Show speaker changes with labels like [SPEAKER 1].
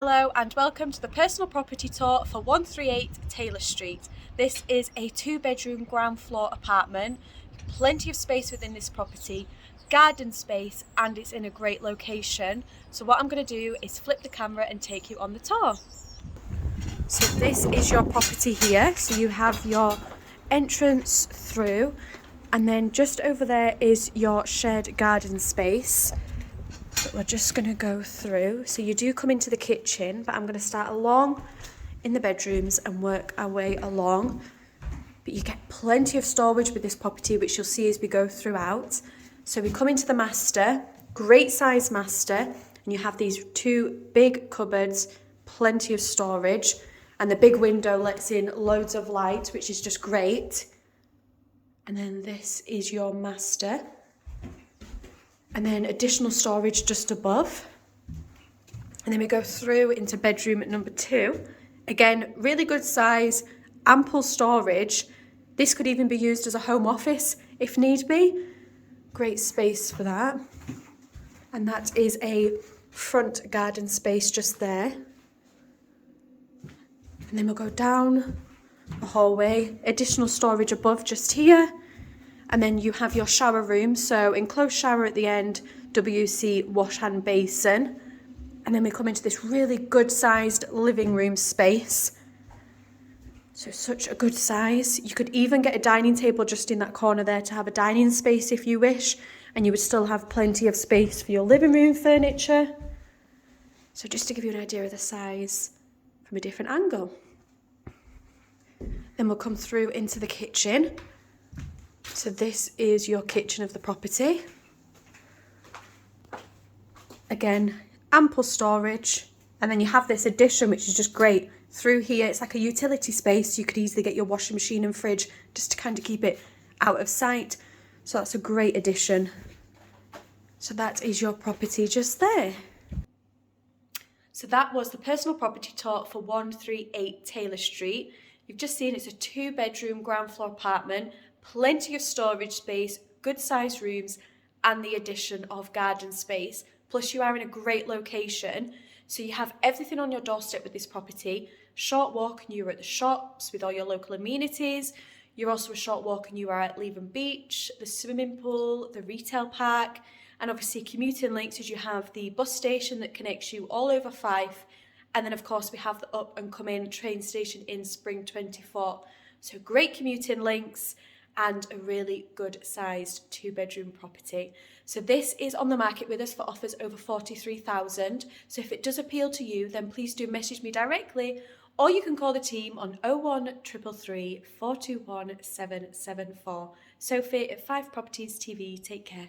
[SPEAKER 1] Hello and welcome to the personal property tour for 138 Taylor Street. This is a 2-bedroom ground floor apartment, plenty of space within this property, garden space, and it's in a great location. So what I'm going to do is flip the camera and take you on the tour. So this is your property here. So you have your entrance through, and then just over there is your shared garden space. But we're just going to go through. So you do come into the kitchen, but I'm going to start along in the bedrooms and work our way along. But you get plenty of storage with this property, which you'll see as we go throughout. So we come into the master, great size master, and you have these 2 big cupboards, plenty of storage, and the big window lets in loads of light, which is just great. And then this is your master. And then additional storage just above. And then we go through into bedroom number 2. Again, really good size, ample storage. This could even be used as a home office if need be. Great space for that. And that is a front garden space just there. And then we'll go down the hallway, additional storage above just here. And then you have your shower room, so enclosed shower at the end, WC wash hand basin. And then we come into this really good sized living room space. So such a good size. You could even get a dining table just in that corner there to have a dining space if you wish. And you would still have plenty of space for your living room furniture. So just to give you an idea of the size from a different angle. Then we'll come through into the kitchen. So this is your kitchen of the property. Again, ample storage. And then you have this addition, which is just great. Through here, it's like a utility space. You could easily get your washing machine and fridge just to kind of keep it out of sight. So that's a great addition. So that is your property just there. So that was the personal property tour for 138 Taylor Street. You've just seen it's a 2-bedroom ground floor apartment. Plenty of storage space, good sized rooms, and the addition of garden space. Plus you are in a great location, so you have everything on your doorstep with this property. Short walk and you're at the shops with all your local amenities. You're also a short walk and you are at Leven Beach, the swimming pool, the retail park, and obviously commuting links as you have the bus station that connects you all over Fife. And then of course we have the up and coming train station in Spring 24. So great commuting links and a really good sized 2-bedroom property. So this is on the market with us for offers over 43,000. So if it does appeal to you, then please do message me directly, or you can call the team on 01333 421 774. Sophie at 5 Properties TV, take care.